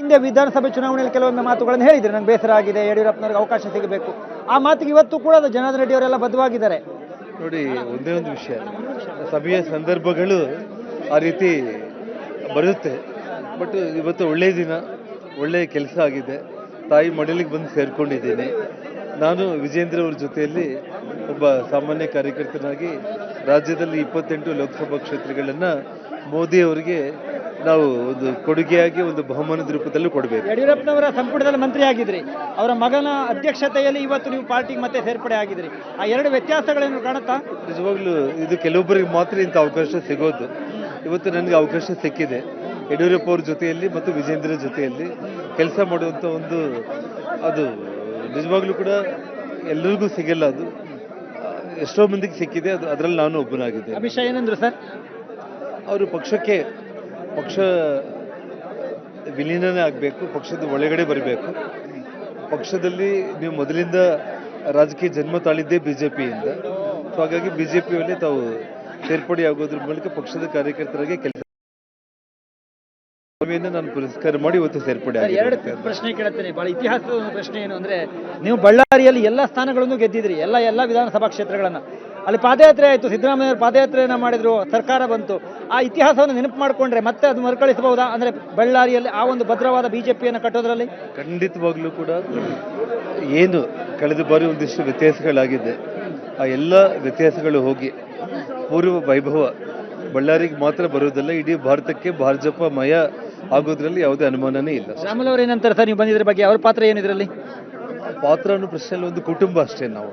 ಹಿಂದೆ ವಿಧಾನಸಭೆ ಚುನಾವಣೆಯಲ್ಲಿ ಕೆಲವೊಮ್ಮೆ ಮಾತುಗಳನ್ನು ಹೇಳಿದ್ರು, ನಂಗೆ ಬೇಸರ ಆಗಿದೆ, ಯಡಿಯೂರಪ್ಪನವ್ರಿಗೆ ಅವಕಾಶ ಸಿಗಬೇಕು. ಆ ಮಾತಿಗೆ ಇವತ್ತು ಕೂಡ ಜನಾರ್ದನ್ ರೆಡ್ಡಿ ಅವರೆಲ್ಲ ಬದ್ಧವಾಗಿದ್ದಾರೆ. ನೋಡಿ, ಒಂದೇ ಒಂದು ವಿಷಯ, ಸಭೆಯ ಸಂದರ್ಭಗಳು ಆ ರೀತಿ ಬರುತ್ತೆ. ಬಟ್ ಇವತ್ತು ಒಳ್ಳೆಯ ದಿನ, ಒಳ್ಳೆಯ ಕೆಲಸ ಆಗಿದೆ. ತಾಯಿ ಮಡಲಿಗೆ ಬಂದು ಸೇರ್ಕೊಂಡಿದ್ದೀನಿ. ನಾನು ವಿಜೇಂದ್ರ ಅವ್ರ ಜೊತೆಯಲ್ಲಿ ಒಬ್ಬ ಸಾಮಾನ್ಯ ಕಾರ್ಯಕರ್ತನಾಗಿ ರಾಜ್ಯದಲ್ಲಿ 28 ಲೋಕಸಭಾ ಕ್ಷೇತ್ರಗಳನ್ನು ಮೋದಿ ಅವರಿಗೆ ನಾವು ಒಂದು ಕೊಡುಗೆಯಾಗಿ ಒಂದು ಬಹುಮಾನದ ರೂಪದಲ್ಲಿ ಕೊಡಬೇಕು. ಯಡಿಯೂರಪ್ಪನವರ ಸಂಪುಟದಲ್ಲಿ ಮಂತ್ರಿ ಆಗಿದ್ರಿ, ಅವರ ಮಗನ ಅಧ್ಯಕ್ಷತೆಯಲ್ಲಿ ಇವತ್ತು ನೀವು ಪಾರ್ಟಿಗೆ ಮತ್ತೆ ಸೇರ್ಪಡೆ ಆಗಿದ್ರಿ. ಆ ಎರಡು ವ್ಯತ್ಯಾಸಗಳೇನು ಕಾಣುತ್ತಾ? ನಿಜವಾಗ್ಲೂ ಇದು ಕೆಲವೊಬ್ಬರಿಗೆ ಮಾತ್ರ ಇಂಥ ಅವಕಾಶ ಸಿಗೋದು. ಇವತ್ತು ನನಗೆ ಅವಕಾಶ ಸಿಕ್ಕಿದೆ. ಯಡಿಯೂರಪ್ಪ ಅವ್ರ ಜೊತೆಯಲ್ಲಿ ಮತ್ತು ವಿಜೇಂದ್ರ ಜೊತೆಯಲ್ಲಿ ಕೆಲಸ ಮಾಡುವಂಥ ಒಂದು, ಅದು ನಿಜವಾಗ್ಲೂ ಕೂಡ ಎಲ್ಲರಿಗೂ ಸಿಗಲ್ಲ. ಅದು ಎಷ್ಟೋ ಮಂದಿಗೆ ಸಿಕ್ಕಿದೆ. ಅದು ಅದರಲ್ಲಿ ನಾನು ಒಬ್ಬನಾಗಿದ್ದೆ. ಅಮಿತ್ ಶಾ ಏನಂದ್ರು ಸರ್? ಅವರು ಪಕ್ಷ ವಿಲೀನನೇ ಆಗಬೇಕು, ಪಕ್ಷದ ಒಳಗಡೆ ಬರಬೇಕು. ಪಕ್ಷದಲ್ಲಿ ನೀವು ಮೊದಲಿಂದ ರಾಜಕೀಯ ಜನ್ಮ ತಾಳಿದ್ದೇ ಬಿಜೆಪಿಯಿಂದ. ಸೊ ಹಾಗಾಗಿ ಬಿಜೆಪಿಯಲ್ಲಿ ತಾವು ಸೇರ್ಪಡೆ ಆಗೋದ್ರ ಮೂಲಕ ಪಕ್ಷದ ಕಾರ್ಯಕರ್ತರಾಗಿ ಕೆಲಸ ನಾನು ಪುರಸ್ಕಾರ ಮಾಡಿ ಇವತ್ತು ಸೇರ್ಪಡೆ ಆಗಿದೆ. ಎರಡು ಪ್ರಶ್ನೆ ಕೇಳುತ್ತೇನೆ, ಬಹಳ ಇತಿಹಾಸದ ಒಂದು ಪ್ರಶ್ನೆ. ಏನು ಅಂದ್ರೆ, ನೀವು ಬಳ್ಳಾರಿಯಲ್ಲಿ ಎಲ್ಲ ಸ್ಥಾನಗಳನ್ನು ಗೆದ್ದಿದ್ರಿ, ಎಲ್ಲ ವಿಧಾನಸಭಾ ಕ್ಷೇತ್ರಗಳನ್ನ. ಅಲ್ಲಿ ಪಾದಯಾತ್ರೆ ಆಯಿತು, ಸಿದ್ದರಾಮಯ್ಯ ಪಾದಯಾತ್ರೆಯನ್ನು ಮಾಡಿದ್ರು, ಸರ್ಕಾರ ಬಂತು. ಆ ಇತಿಹಾಸವನ್ನು ನೆನಪು ಮಾಡಿಕೊಂಡ್ರೆ ಮತ್ತೆ ಅದು ಮರುಕಳಿಸಬಹುದಾ? ಅಂದರೆ ಬಳ್ಳಾರಿಯಲ್ಲಿ ಆ ಒಂದು ಭದ್ರವಾದ ಬಿಜೆಪಿಯನ್ನು ಕಟ್ಟೋದ್ರಲ್ಲಿ ಖಂಡಿತವಾಗ್ಲೂ ಕೂಡ ಏನು ಕಳೆದ ಬಾರಿ ಒಂದಿಷ್ಟು ವ್ಯತ್ಯಾಸಗಳಾಗಿದೆ, ಆ ಎಲ್ಲ ವ್ಯತ್ಯಾಸಗಳು ಹೋಗಿ ಪೂರ್ವ ವೈಭವ ಬಳ್ಳಾರಿಗೆ ಮಾತ್ರ ಬರೋದಲ್ಲ, ಇಡೀ ಭಾರತಕ್ಕೆ ಭಾಜಪ ಮಯ ಆಗೋದ್ರಲ್ಲಿ ಯಾವುದೇ ಅನುಮಾನನೇ ಇಲ್ಲ. ಶ್ಯಾಮಲ್ ಅವರು ಏನಂತಾರೆ ಸರ್ ನೀವು ಬಂದಿದ್ರ ಬಗ್ಗೆ? ಅವ್ರ ಪಾತ್ರ ಏನಿದ್ರಲ್ಲಿ? ಪಾತ್ರ ಅನ್ನೋ ಪ್ರಶ್ನೆಯಲ್ಲಿ ಒಂದು ಕುಟುಂಬ ಅಷ್ಟೇ. ನಾವು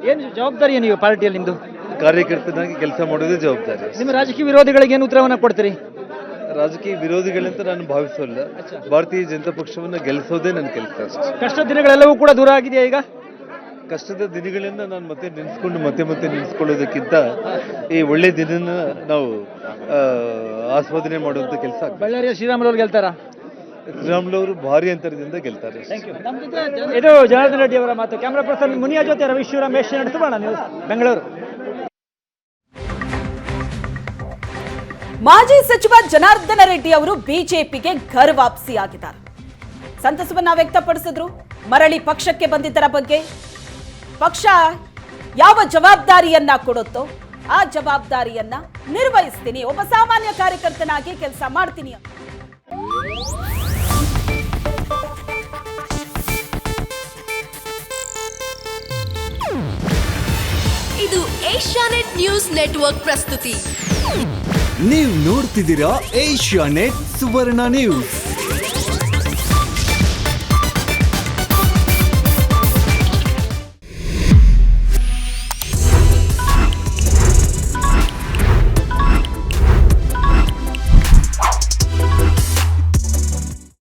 ಏನು ಜವಾಬ್ದಾರಿ ನೀವು ಪಾರ್ಟಿಯಲ್ಲಿ? ನಿಮ್ದು ಕಾರ್ಯಕರ್ತನಾಗಿ ಕೆಲಸ ಮಾಡೋದೇ ಜವಾಬ್ದಾರಿ. ನಿಮ್ಮ ರಾಜಕೀಯ ವಿರೋಧಿಗಳಿಗೆ ಏನು ಉತ್ತರವನ್ನು ಕೊಡ್ತೀರಿ? ರಾಜಕೀಯ ವಿರೋಧಿಗಳಂತ ನಾನು ಭಾವಿಸೋಲ್ಲ. ಭಾರತೀಯ ಜನತಾ ಪಕ್ಷವನ್ನು ಗೆಲ್ಲಿಸೋದೇ ನನ್ನ ಕೆಲಸ ಅಷ್ಟೇ. ಕಷ್ಟದ ದಿನಗಳೆಲ್ಲವೂ ಕೂಡ ದೂರ ಆಗಿದೆಯಾ ಈಗ? ಕಷ್ಟದ ದಿನಗಳನ್ನ ನಾನು ಮತ್ತೆ ನೆನೆಸ್ಕೊಂಡು ಮತ್ತೆ ನೆನೆಸ್ಕೊಳ್ಳೋದಕ್ಕಿಂತ ಈ ಒಳ್ಳೆ ದಿನನ ನಾವು ಆಸ್ವಾದನೆ ಮಾಡುವಂತ ಕೆಲಸ. ಬಳ್ಳಾರಿಯ ಶ್ರೀರಾಮುಲು ಅವರು ಗೆಲ್ತಾರಾ? ಶ್ರೀರಾಮುಲು ಅವರು ಭಾರಿ ಅಂತರದಿಂದ ಗೆಲ್ತಾರೆ. ಇದು ಜನಾರ್ದನ್ ರೆಡ್ಡಿ ಅವರ ಮಾತು. ಕ್ಯಾಮರಾ ಪರ್ಸನ್ ಮುನಿಯಾ ಜೊತೆ ರವಿಶ್ವರಾಮ್ ನಡೆಸೋಣ ನ್ಯೂಸ್ ಬೆಂಗಳೂರು. ಮಾಜಿ ಸಚಿವ ಜನಾರ್ದನ ರೆಡ್ಡಿ ಅವರು ಬಿಜೆಪಿಗೆ ಘರ್ ವಾಪಸಿಯಾಗಿದ್ದಾರೆ. ಸಂತಸವನ್ನ ವ್ಯಕ್ತಪಡಿಸಿದ್ರು. ಮರಳಿ ಪಕ್ಷಕ್ಕೆ ಬಂದಿದ್ದರ ಬಗ್ಗೆ ಪಕ್ಷ ಯಾವ ಜವಾಬ್ದಾರಿಯನ್ನ ಕೊಡುತ್ತೋ ಆ ಜವಾಬ್ದಾರಿಯನ್ನ ನಿರ್ವಹಿಸ್ತೀನಿ, ಒಬ್ಬ ಸಾಮಾನ್ಯ ಕಾರ್ಯಕರ್ತನಾಗಿ ಕೆಲಸ ಮಾಡ್ತೀನಿ. ಇದು ಏಷ್ಯಾನೆಟ್ ನ್ಯೂಸ್ ನೆಟ್ವರ್ಕ್ ಪ್ರಸ್ತುತಿ. ನೀವು ನೋಡ್ತಿದ್ದೀರಾ ಏಷ್ಯಾನೆಟ್ ಸುವರ್ಣ ನ್ಯೂಸ್.